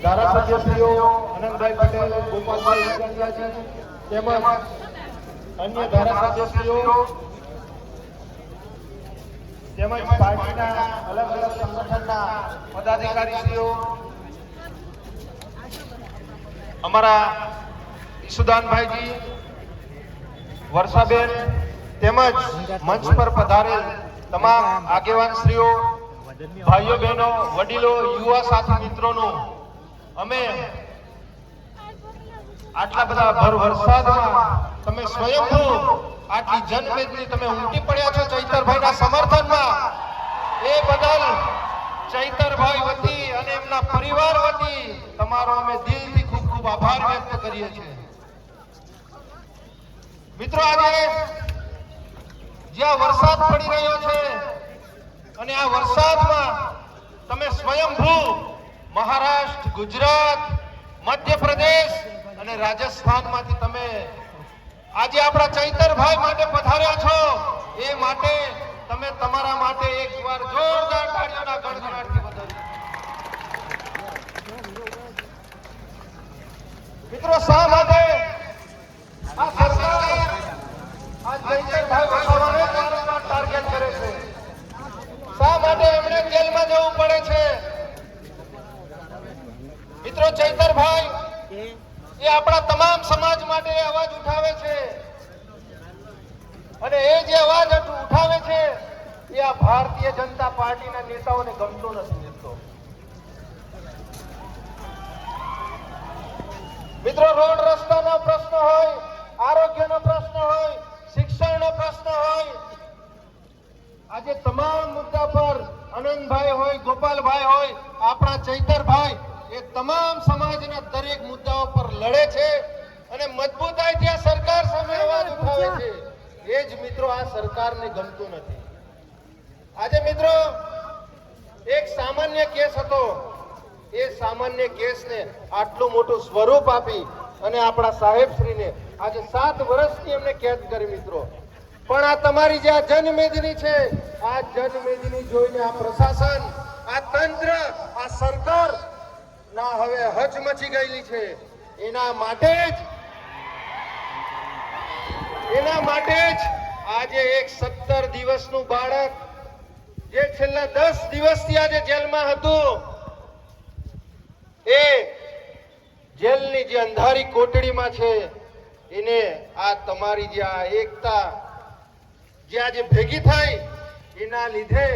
ધારાસભ્યશ્રીઓ આનંદભાઈ પટેલ, ગોપાલભાઈ ઇટાલિયાજી તેમજ અન્ય ધારાસભ્યશ્રીઓ તેમજ પાર્ટીના અલગ અલગ સંગઠનના પદાધિકારીશ્રીઓ, અમારા ઈસુદાનભાઈજી, વર્ષાબેન તેમજ મંચ પર પધારેલ તમામ આગેવાનશ્રીઓ, ભાઈઓ બહેનો, વડીલો, યુવા સાથી મિત્રોનું અમે આટલા બધા ભર વરસાદમાં તમે સ્વયંભૂ આટલી જનમેદની તમે ઉમટી પડ્યા છો ચૈતરભાઈના સમર્થનમાં, એ બદલ ચૈતરભાઈ વતી અને એમના પરિવાર વતી તમારો અમે દિલથી ખૂબ ખૂબ આભાર વ્યક્ત કરીએ છીએ. મિત્રો, આજે જ્યાં વરસાદ પડી રહ્યો છે અને આ વરસાદમાં તમે સ્વયંભૂ મહારાષ્ટ્ર, ગુજરાત, મધ્યપ્રદેશ અને રાજસ્થાનમાંથી તમે આજે આપણા ચૈતરભાઈ માટે પધાર્યા છો, એ માટે તમે તમારા માટે એકવાર જોરદાર તાળીઓના ગણગણાટથી વધાવી. મિત્રો, શા માટે આ સરકાર આ ચૈતરભાઈ વસાવાને વારંવાર ટાર્ગેટ કરે છે? શા માટે એમણે જેલમાં જવું પડે છે? મિત્રો, ચૈતરભાઈ એ આપણા તમામ સમાજ માટે અવાજ ઉઠાવે છે અને એ જે અવાજ ઉઠાવે છે એ આ ભારતીય જનતા પાર્ટીના નેતાઓને ગમતો નથી. મિત્રો, રોડ રસ્તાનો પ્રશ્ન હોય, આરોગ્યનો પ્રશ્ન હોય, શિક્ષણનો પ્રશ્ન હોય, આજે તમામ મુદ્દા પર આનંદભાઈ હોય, ગોપાલભાઈ હોય, આપણા ચૈતરભાઈ એ તમામ સમાજના દરેક મુદ્દાઓ પર લડે છે અને મજબૂતાઈથી આ સરકાર સામે અવાજ ઉઠાવે છે. એ જ મિત્રો આ સરકારને ગમતું નથી. આજે મિત્રો, એક સામાન્ય કેસ હતો, એ સામાન્ય કેસને આટલું મોટું સ્વરૂપ આપી અને આપણા સાહેબશ્રીને આજે 7 વર્ષથી એમને કેદ કરી. મિત્રો, પણ આ તમારી જે આ જનમેદની છે, આ જનમેદની જોઈને આ પ્રશાસન, આ તંત્ર, આ સરકાર ના હવે હચમચી ગયેલી છે. એના માટે જ આજે એક 17 દિવસનું બાળક જે છેલ્લા 10 દિવસથી આજે જેલમાં હતું, એ જેલની જે અંધારી કોટડીમાં છે, એને આ તમારી જે આ એકતા જે આજે ભેગી થઈ એના લીધે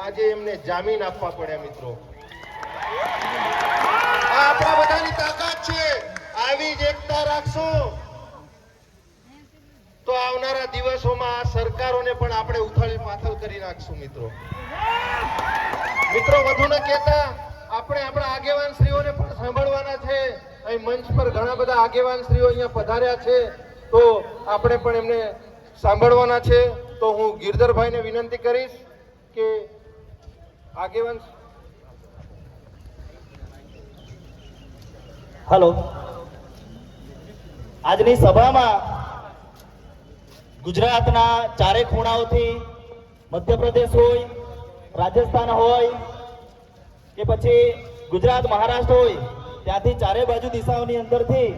આજે એમને જામીન આપવા પડ્યા. મિત્રો, આપણા બધાની તાકાત છે. આવી જ એકતા રાખશું તો આવનારા દિવસોમાં આ સરકારોને પણ આપણે ઉથલ પાથલ કરી નાખશું. મિત્રો, વધુ ન કહેતા આપણે આપણા આગેવાન શ્રીઓને પણ સાંભળવાના છે. અહીં મંચ પર ઘણા બધા આગેવાન શ્રીઓ અહીંયા પધાર્યા છે, તો આપણે પણ એમને સાંભળવાના છે. તો હું ગિરધરભાઈને વિનંતી કરીશ કે આગેવાન. હેલો, આજની સભામાં ગુજરાતના ચારે ખૂણાઓથી, મધ્યપ્રદેશ હોય, રાજસ્થાન હોય કે પછી ગુજરાત, મહારાષ્ટ્ર હોય, ત્યાંથી ચારે બાજુ દિશાઓની અંદરથી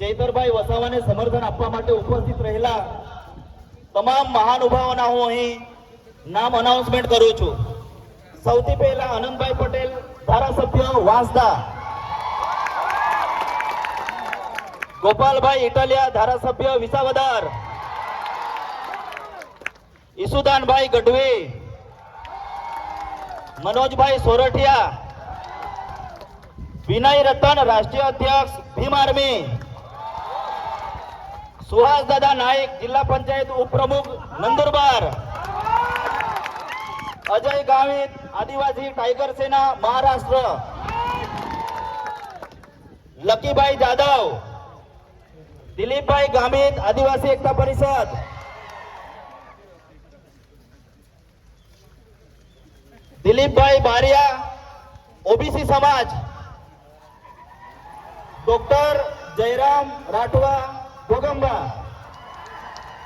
ચૈતરભાઈ વસાવાને સમર્થન આપવા માટે ઉપસ્થિત રહેલા તમામ મહાનુભાવોના હું અહીં નામ અનાઉન્સમેન્ટ કરું છું. સૌથી પહેલા આનંદભાઈ પટેલ, ધારાસભ્ય વાંસદા. ગોપાલભાઈ ઇટાલિયા, ધારાસભ્ય વિસાવદર. ઈસુદાનભાઈ ગઢવી, મનોજભાઈ સોરઠિયા, વિનય રતન, રાષ્ટ્રીય અધ્યક્ષ ભીમ આર્મી. સુહાસ દાદા નાયક, જિલ્લા પંચાયત ઉપપ્રમુખ નંદુરબાર. અજય ગાવિત, આદિવાસી ટાઈગર સેના મહારાષ્ટ્ર. લકીભાઈ જાદવ, દિલીપભાઈ ગામિત, આદિવાસી એકતા પરિષદ. દિલીપભાઈ બારિયા, ઓબીસી સમાજ. ડોક્ટર જયરામ રાઠવા, ભોગંબા.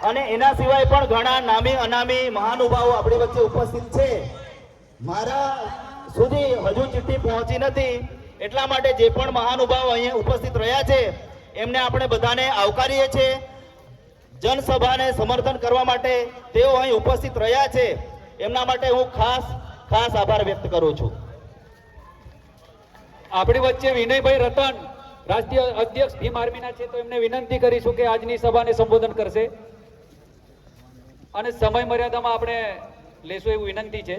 અને એના સિવાય પણ ઘણા નામી અનામી મહાનુભાવો આપણી વચ્ચે ઉપસ્થિત છે. મારા સુધી હજુ ચિઠ્ઠી પહોંચી નથી. એટલા માટે જે પણ મહાનુભાવ અહીંયા ઉપસ્થિત રહ્યા છે એમને આપણે બધાને આવકારીએ છીએ. જનસભાને સમર્થન કરવા માટે તેઓ અહીં ઉપસ્થિત રહ્યા છે, એમના માટે હું ખાસ આભાર વ્યક્ત કરું છું. આપણી વચ્ચે વિનયભાઈ રતન રાષ્ટ્રીય અધ્યક્ષ ભીમ આર્મીના છે, તો એમને વિનંતી કરીશું કે આજની સભાને સંબોધન કરશે અને સમય મર્યાદામાં આપણે લેશું એવું વિનંતી છે.